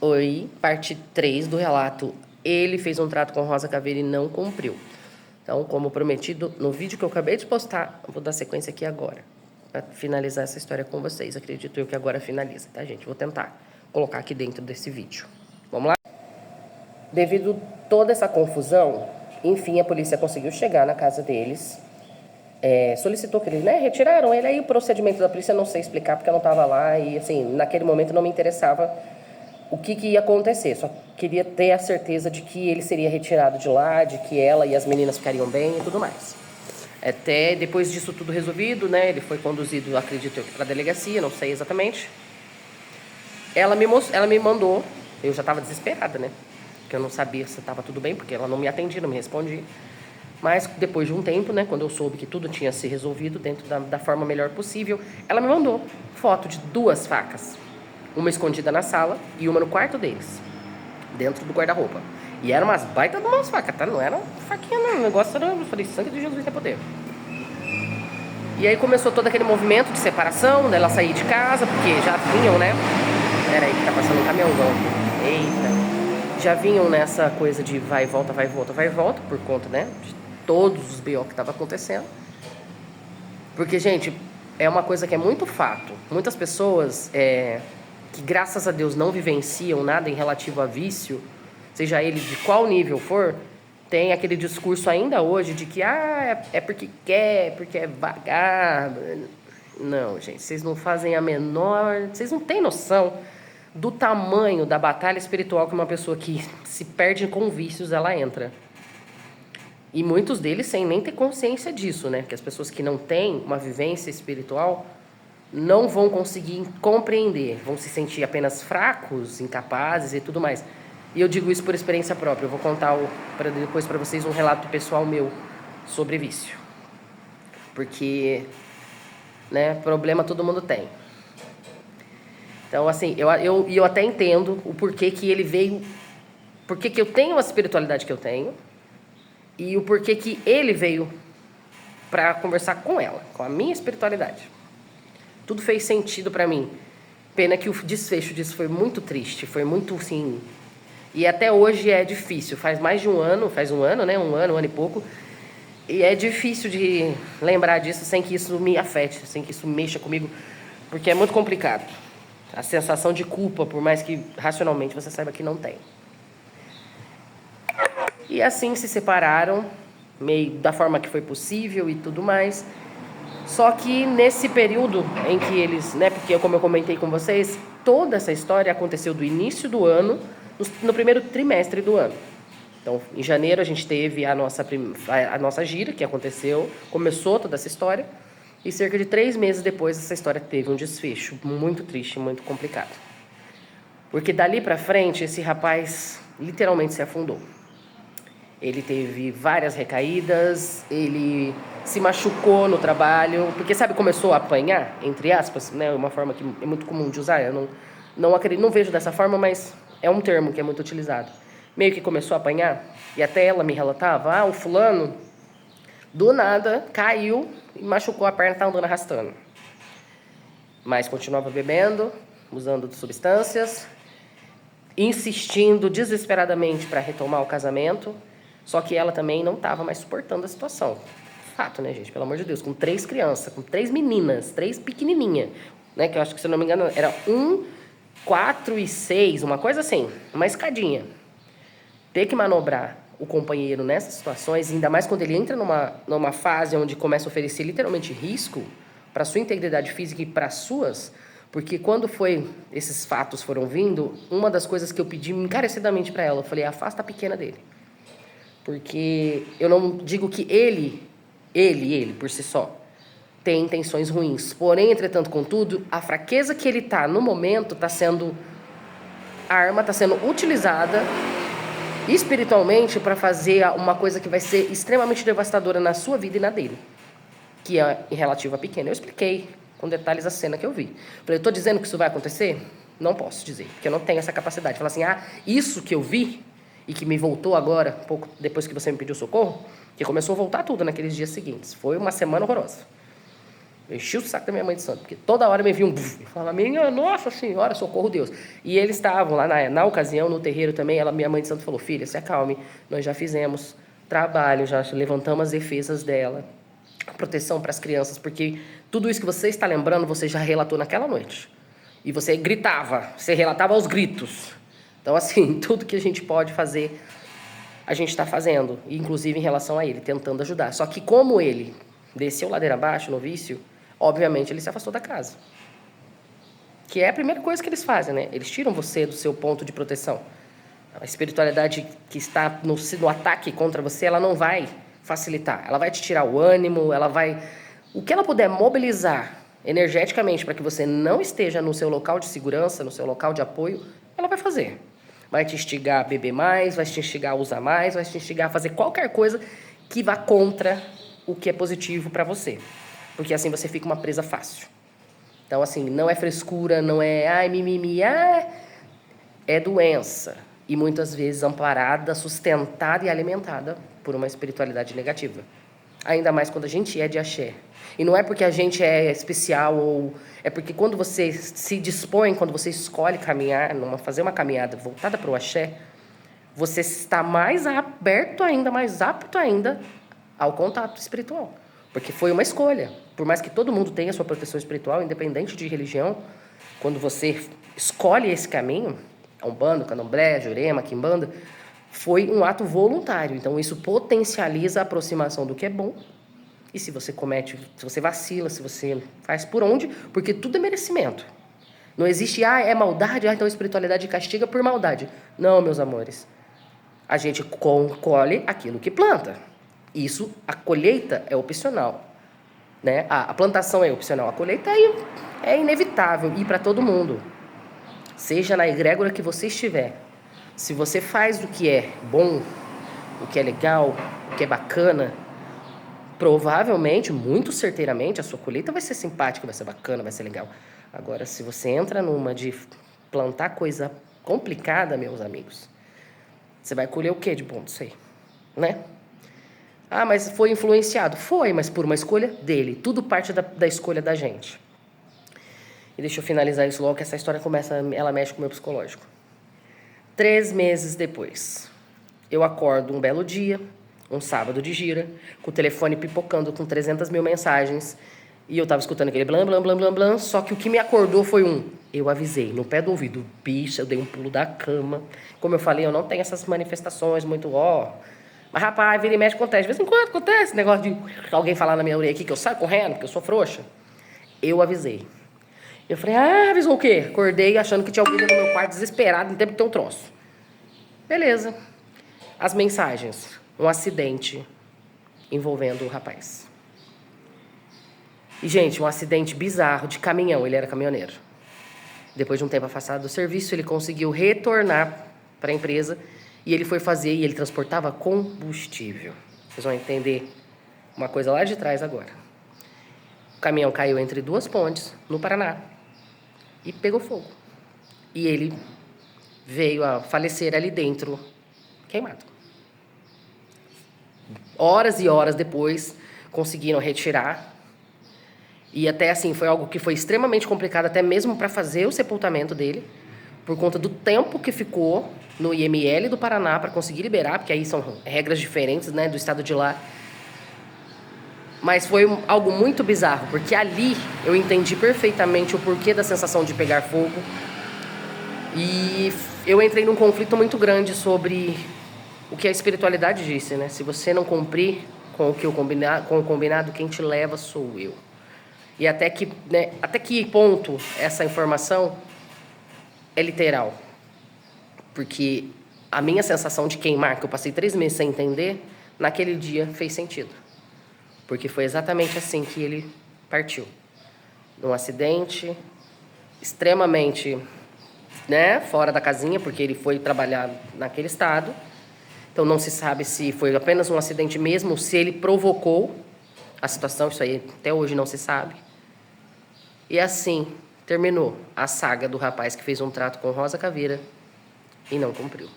Oi, parte 3 do relato. Ele fez um trato com Rosa Caveira e não cumpriu. Então, como prometido, no vídeo que eu acabei de postar, eu vou dar sequência aqui agora, para finalizar essa história com vocês. Acredito eu que agora finaliza, tá, gente? Vou tentar colocar aqui dentro desse vídeo. Vamos lá? Devido a toda essa confusão, enfim, a polícia conseguiu chegar na casa deles. Solicitou que eles, retiraram ele. Aí o procedimento da polícia eu não sei explicar, porque eu não estava lá. E, assim, naquele momento não me interessava o que ia acontecer. Só queria ter a certeza de que ele seria retirado de lá, de que ela e as meninas ficariam bem e tudo mais. Até depois disso tudo resolvido, ele foi conduzido, acredito eu, para a delegacia, não sei exatamente. Ela me mandou, eu já estava desesperada, porque eu não sabia se estava tudo bem, porque ela não me atendia, não me respondia. Mas depois de um tempo, quando eu soube que tudo tinha se resolvido dentro da forma melhor possível, ela me mandou foto de 2 facas. Uma escondida na sala e uma no quarto deles, dentro do guarda-roupa. E eram umas baitas de umas facas, tá? Não era faquinha, não. O negócio era, eu falei, sangue de Jesus tem poder. E aí começou todo aquele movimento de separação, dela sair de casa, porque já vinham, Pera aí que tá passando um caminhãozão aqui. Eita. Já vinham nessa coisa de vai e volta, vai e volta, vai e volta, por conta, de todos os BO que estavam acontecendo. Porque, gente, é uma coisa que é muito fato. Muitas pessoas que, graças a Deus, não vivenciam nada em relativo a vício, seja ele de qual nível for, tem aquele discurso ainda hoje de que é porque quer, porque é vagabundo. Não, gente, vocês não fazem a menor... Vocês não têm noção do tamanho da batalha espiritual que uma pessoa que se perde com vícios, ela entra. E muitos deles sem nem ter consciência disso, Que as pessoas que não têm uma vivência espiritual não vão conseguir compreender, vão se sentir apenas fracos, incapazes e tudo mais. E eu digo isso por experiência própria. Eu vou contar depois para vocês um relato pessoal meu sobre vício. Porque, problema todo mundo tem. Então, assim, eu até entendo o porquê que ele veio, porquê que eu tenho a espiritualidade que eu tenho, e o porquê que ele veio para conversar com ela, com a minha espiritualidade. Tudo fez sentido para mim. Pena que o desfecho disso foi muito triste, foi muito, assim... E até hoje é difícil, faz mais de um ano, um ano e pouco, e é difícil de lembrar disso sem que isso me afete, sem que isso mexa comigo, porque é muito complicado. A sensação de culpa, por mais que racionalmente você saiba que não tem. E assim se separaram, meio da forma que foi possível e tudo mais. Só que nesse período em que eles, porque como eu comentei com vocês, toda essa história aconteceu do início do ano, no primeiro trimestre do ano. Então, em janeiro a gente teve a nossa gira, que aconteceu, começou toda essa história, e cerca de 3 meses depois essa história teve um desfecho muito triste, muito complicado. Porque dali pra frente esse rapaz literalmente se afundou. Ele teve várias recaídas, ele se machucou no trabalho, porque, começou a apanhar, entre aspas, uma forma que é muito comum de usar, eu não vejo dessa forma, mas é um termo que é muito utilizado. Meio que começou a apanhar, e até ela me relatava, o fulano, do nada, caiu e machucou a perna, tá andando arrastando. Mas continuava bebendo, usando substâncias, insistindo desesperadamente para retomar o casamento. Só que ela também não estava mais suportando a situação. Fato, gente? Pelo amor de Deus. Com 3 crianças, com 3 meninas, 3 pequenininhas. Que eu acho que, se eu não me engano, era 1, 4 e 6, uma coisa assim. Uma escadinha. Ter que manobrar o companheiro nessas situações, ainda mais quando ele entra numa fase onde começa a oferecer literalmente risco para a sua integridade física e para as suas... Porque quando esses fatos foram vindo, uma das coisas que eu pedi encarecidamente para ela, eu falei, afasta a pequena dele. Porque eu não digo que ele, por si só, tem intenções ruins. Porém, entretanto, contudo, a fraqueza que ele está no momento está sendo utilizada espiritualmente para fazer uma coisa que vai ser extremamente devastadora na sua vida e na dele. Que é em relativo a pequena. Eu expliquei com detalhes a cena que eu vi. Falei, eu estou dizendo que isso vai acontecer? Não posso dizer, porque eu não tenho essa capacidade. Falar assim, isso que eu vi... e que me voltou agora, pouco depois que você me pediu socorro, que começou a voltar tudo naqueles dias seguintes. Foi uma semana horrorosa. Eu enchi o saco da minha mãe de santo, porque toda hora me via um buf, e falava, minha nossa senhora, socorro Deus. E eles estavam lá, na ocasião, no terreiro também, minha mãe de santo falou, filha, se acalme, nós já fizemos trabalho, já levantamos as defesas dela, a proteção para as crianças, porque tudo isso que você está lembrando, você já relatou naquela noite. E você gritava, você relatava aos gritos. Então, assim, tudo que a gente pode fazer, a gente está fazendo, inclusive em relação a ele, tentando ajudar. Só que como ele desceu ladeira abaixo no vício, obviamente ele se afastou da casa. Que é a primeira coisa que eles fazem, né? Eles tiram você do seu ponto de proteção. A espiritualidade que está no ataque contra você, ela não vai facilitar. Ela vai te tirar o ânimo, ela vai... O que ela puder mobilizar energeticamente para que você não esteja no seu local de segurança, no seu local de apoio, ela vai fazer. Vai te instigar a beber mais, vai te instigar a usar mais, vai te instigar a fazer qualquer coisa que vá contra o que é positivo para você. Porque assim você fica uma presa fácil. Então, assim, não é frescura, não é ai, mimimi, é doença. E muitas vezes amparada, sustentada e alimentada por uma espiritualidade negativa. Ainda mais quando a gente é de axé. E não é porque a gente é especial, ou é porque quando você se dispõe, quando você escolhe caminhar, fazer uma caminhada voltada para o axé, você está mais aberto ainda, mais apto ainda ao contato espiritual. Porque foi uma escolha. Por mais que todo mundo tenha sua proteção espiritual, independente de religião, quando você escolhe esse caminho, Umbanda, Candomblé, Jurema, Quimbanda, foi um ato voluntário. Então, isso potencializa a aproximação do que é bom. E se você comete, se você vacila, se você faz por onde, porque tudo é merecimento. Não existe, é maldade, então a espiritualidade castiga por maldade. Não, meus amores. A gente colhe aquilo que planta. Isso, a colheita é opcional. Né? A plantação é opcional, a colheita é inevitável e para todo mundo. Seja na egrégora que você estiver. Se você faz o que é bom, o que é legal, o que é bacana, provavelmente, muito certeiramente, a sua colheita vai ser simpática, vai ser bacana, vai ser legal. Agora, se você entra numa de plantar coisa complicada, meus amigos, você vai colher o que de bom disso aí? Né? Ah, mas foi influenciado. Foi, mas por uma escolha dele. Tudo parte da escolha da gente. E deixa eu finalizar isso logo, que essa história ela mexe com o meu psicológico. 3 meses depois, eu acordo um belo dia, um sábado de gira, com o telefone pipocando com 300 mil mensagens, e eu tava escutando aquele blam, blam, blam, blam, blam, só que o que me acordou foi eu avisei, no pé do ouvido, bicha, eu dei um pulo da cama. Como eu falei, eu não tenho essas manifestações muito, mas rapaz, vira e mexe, acontece. De vez em quando acontece esse negócio de alguém falar na minha orelha aqui que eu saio correndo, porque eu sou frouxa. Eu avisei. Eu falei, avisou o quê? Acordei achando que tinha alguém no meu quarto desesperado, em tempo de ter um troço. Beleza. As mensagens. Um acidente envolvendo o rapaz. E, gente, um acidente bizarro de caminhão. Ele era caminhoneiro. Depois de um tempo afastado do serviço, ele conseguiu retornar para a empresa e ele foi fazer, e ele transportava combustível. Vocês vão entender uma coisa lá de trás agora. O caminhão caiu entre 2 pontes, no Paraná, e pegou fogo. E ele veio a falecer ali dentro, queimado. Horas e horas depois, conseguiram retirar. E até assim, foi algo que foi extremamente complicado, até mesmo para fazer o sepultamento dele, por conta do tempo que ficou no IML do Paraná para conseguir liberar, porque aí são regras diferentes, né, do estado de lá. Mas foi algo muito bizarro, porque ali eu entendi perfeitamente o porquê da sensação de pegar fogo. E eu entrei num conflito muito grande sobre o que a espiritualidade disse, né? Se você não cumprir com o combinado, quem te leva sou eu. E até que ponto essa informação é literal? Porque a minha sensação de queimar, que eu passei 3 meses sem entender, naquele dia fez sentido. Porque foi exatamente assim que ele partiu. Num acidente extremamente, né, fora da casinha, porque ele foi trabalhar naquele estado. Então não se sabe se foi apenas um acidente mesmo, ou se ele provocou a situação, isso aí até hoje não se sabe. E assim terminou a saga do rapaz que fez um trato com Rosa Caveira e não cumpriu.